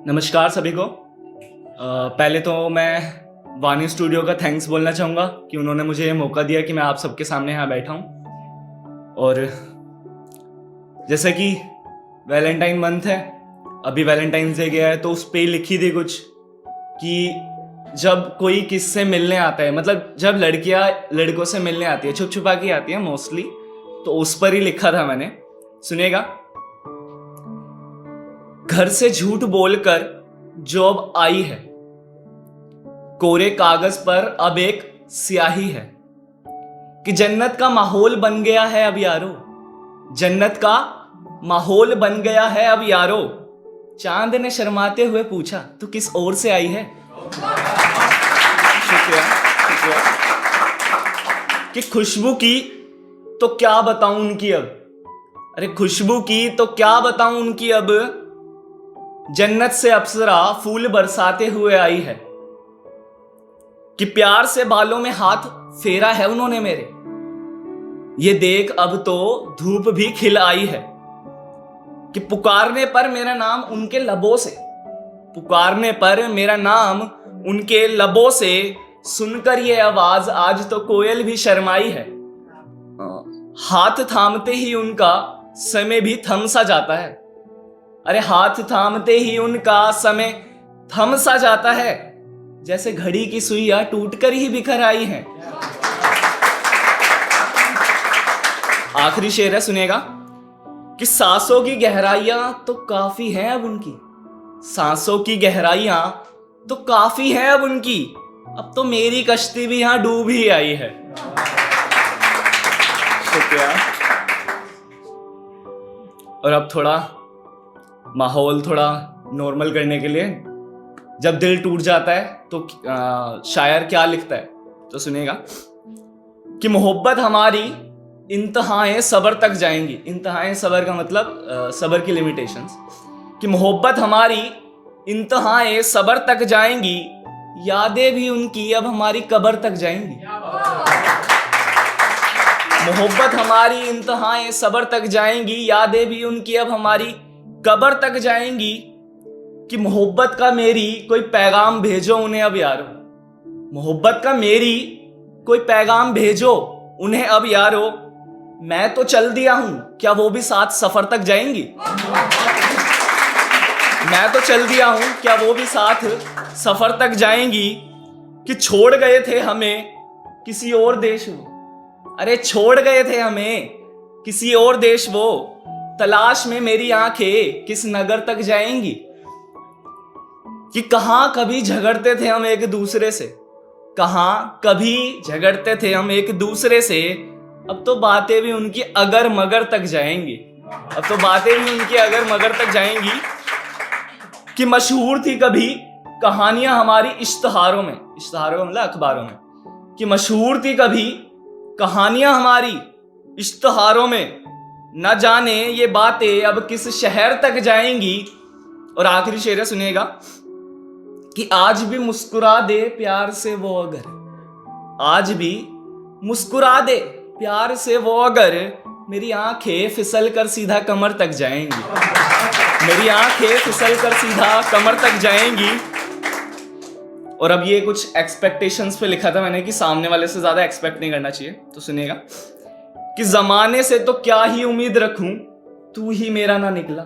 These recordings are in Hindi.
नमस्कार सभी को। पहले तो मैं वाणी स्टूडियो का थैंक्स बोलना चाहूँगा कि उन्होंने मुझे ये मौका दिया कि मैं आप सबके सामने यहाँ बैठा हूँ। और जैसे कि वैलेंटाइन मंथ है, अभी वैलेंटाइंस डे गया है, तो उस पे लिखी थी कुछ कि जब कोई किससे मिलने आता है, मतलब जब लड़कियाँ लड़कों से मिलने आती है, छुप छुपा के आती है मोस्टली, तो उस पर ही लिखा था मैंने। सुनिएगा। घर से झूठ बोलकर जॉब आई है, कोरे कागज पर अब एक स्याही है कि जन्नत का माहौल बन गया है अब यारो, जन्नत का माहौल बन गया है अब यारो। चांद ने शर्माते हुए पूछा तू किस ओर से आई है। शुक्रिया शुक्रिया। कि खुशबू की तो क्या बताऊं उनकी अब, अरे खुशबू की तो क्या बताऊं उनकी अब, जन्नत से अप्सरा फूल बरसाते हुए आई है कि प्यार से बालों में हाथ फेरा है उन्होंने मेरे, ये देख अब तो धूप भी खिल आई है कि पुकारने पर मेरा नाम उनके लबों से, पुकारने पर मेरा नाम उनके लबों से, सुनकर ये आवाज आज तो कोयल भी शर्माई है। हाथ थामते ही उनका समय भी थम सा जाता है, अरे हाथ थामते ही उनका समय थम सा जाता है, जैसे घड़ी की सुइयां टूटकर ही बिखर आई हैं। आखिरी शेर है, सुनेगा। कि सांसों की गहराइयां तो काफी हैं अब उनकी, सांसों की गहराइयां तो काफी हैं अब उनकी, अब तो मेरी कश्ती भी यहां डूब ही आई है। शुक्रिया। और अब थोड़ा माहौल थोड़ा नॉर्मल करने के लिए, जब दिल टूट जाता है तो शायर क्या लिखता है, तो सुनेगा। कि मोहब्बत हमारी इंतहाएं सबर तक जाएंगी, इंतहाएं सबर का मतलब सबर की लिमिटेशंस। कि मोहब्बत हमारी इंतहाएं सबर तक जाएंगी, यादें भी उनकी अब हमारी कब्र तक जाएंगी। मोहब्बत हमारी इंतहाएं सबर तक जाएंगी, यादें भी उनकी अब हमारी कब्र तक जाएंगी। कि मोहब्बत का मेरी कोई पैगाम भेजो उन्हें अब यारो, मोहब्बत का मेरी कोई पैगाम भेजो उन्हें अब यारो, मैं तो चल दिया हूं क्या वो भी साथ सफर तक जाएंगी, मैं तो चल दिया हूं क्या वो भी साथ सफर तक जाएंगी। कि छोड़ गए थे हमें किसी और देश वो, अरे छोड़ गए थे हमें किसी और देश वो, तलाश में मेरी आंखें किस नगर तक जाएंगी। कि कहां कभी झगड़ते थे हम एक दूसरे से, कहां कभी झगड़ते थे हम एक दूसरे से, अब तो बातें भी उनकी अगर मगर तक जाएंगी, अब तो बातें भी उनकी अगर मगर तक जाएंगी। कि मशहूर थी कभी कहानियां हमारी इश्तहारों में, इश्तहारों में मतलब अखबारों में। कि मशहूर थी कभी कहानियां हमारी इश्तहारों में, न जाने ये बातें अब किस शहर तक जाएंगी। और आखिरी शेर है, सुनिएगा। कि आज भी मुस्कुरा दे प्यार से वो अगर, आज भी मुस्कुरा दे प्यार से वो अगर, मेरी आंखें फिसल कर सीधा कमर तक जाएंगी, मेरी आंखें फिसल कर सीधा कमर तक जाएंगी। और अब ये कुछ एक्सपेक्टेशंस पे लिखा था मैंने कि सामने वाले से ज्यादा एक्सपेक्ट नहीं करना चाहिए, तो सुनिएगा। कि जमाने से तो क्या ही उम्मीद रखूं, तू ही मेरा ना निकला,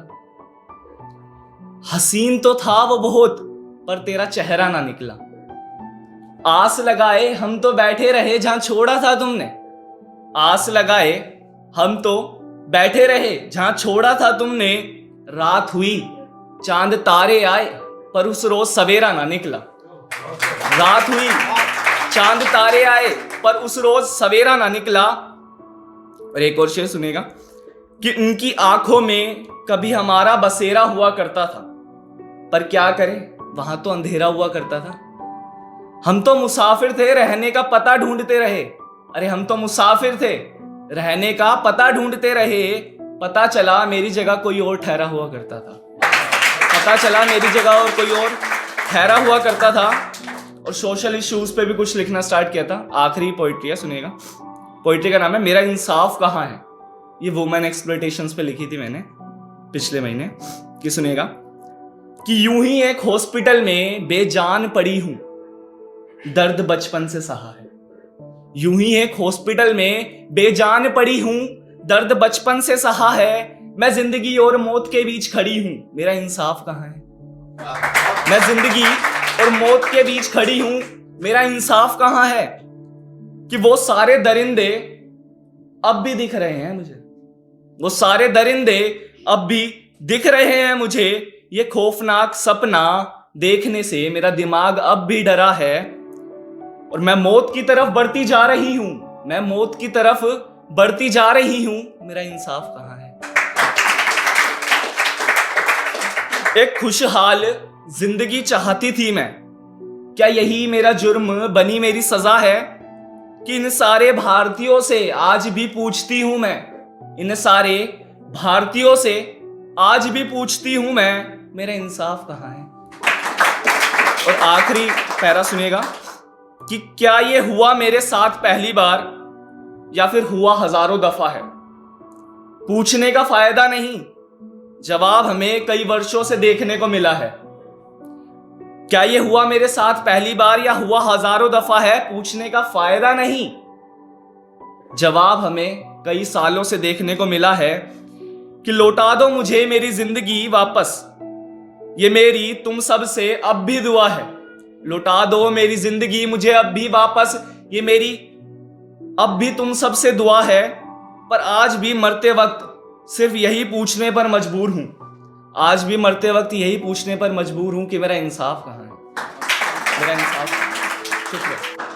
हसीन तो था वो बहुत पर तेरा चेहरा ना निकला। आस लगाए हम तो बैठे रहे जहां छोड़ा था तुमने, आस लगाए हम तो बैठे रहे जहां छोड़ा था तुमने, रात हुई चांद तारे आए पर उस रोज सवेरा ना निकला, रात हुई चांद तारे आए पर उस रोज सवेरा ना निकला। और एक और शेर सुनेगा। कि उनकी आंखों में कभी हमारा बसेरा हुआ करता था, पर क्या करें वहां तो अंधेरा हुआ करता था। हम तो मुसाफिर थे रहने का पता ढूंढते रहे, अरे हम तो मुसाफिर थे रहने का पता ढूंढते रहे, पता चला मेरी जगह कोई और ठहरा हुआ करता था, पता चला मेरी जगह और कोई और ठहरा हुआ करता था। और सोशल इश्यूज पे भी कुछ लिखना स्टार्ट किया था। आखिरी पोइट्री है, सुनिएगा। पोइट्री का नाम है मेरा इंसाफ कहाँ है, ये वुमेन एक्सप्लॉयटेशंस पे लिखी थी मैंने पिछले महीने। कि सुनिएगा। कि यूं ही एक हॉस्पिटल में बेजान पड़ी हूं, दर्द बचपन से सहा है। यूं ही एक हॉस्पिटल में बेजान पड़ी हूं, दर्द बचपन से सहा है। मैं जिंदगी और मौत के बीच खड़ी हूं, मेरा इंसाफ कहां है? मैं जिंदगी और मौत के बीच खड़ी हूं, मेरा इंसाफ कहां है? कि वो सारे दरिंदे अब भी दिख रहे हैं मुझे, वो सारे दरिंदे अब भी दिख रहे हैं मुझे। ये खौफनाक सपना देखने से मेरा दिमाग अब भी डरा है, और मैं मौत की तरफ बढ़ती जा रही हूं, मैं मौत की तरफ बढ़ती जा रही हूं, मेरा इंसाफ कहां है? एक खुशहाल जिंदगी चाहती थी मैं, क्या यही मेरा जुर्म बनी मेरी सजा है? कि इन सारे भारतीयों से आज भी पूछती हूं मैं, इन सारे भारतीयों से आज भी पूछती हूं मैं, मेरा इंसाफ कहां है? और आखिरी पैरा सुनिएगा कि क्या ये हुआ मेरे साथ पहली बार या फिर हुआ हजारों दफा है? पूछने का फायदा नहीं, जवाब हमें कई वर्षों से देखने को मिला है। क्या ये हुआ मेरे साथ पहली बार या हुआ हजारों दफा है? पूछने का फायदा नहीं, जवाब हमें कई सालों से देखने को मिला है। कि लौटा दो मुझे मेरी जिंदगी वापस, ये मेरी तुम सब से अब भी दुआ है। लौटा दो मेरी जिंदगी मुझे अब भी वापस, ये मेरी अब भी तुम सब से दुआ है। पर आज भी मरते वक्त सिर्फ यही पूछने पर मजबूर हूं, आज भी मरते वक्त यही पूछने पर मजबूर हूं कि मेरा इंसाफ कहां है? मेरा इंसाफ। शुक्रिया।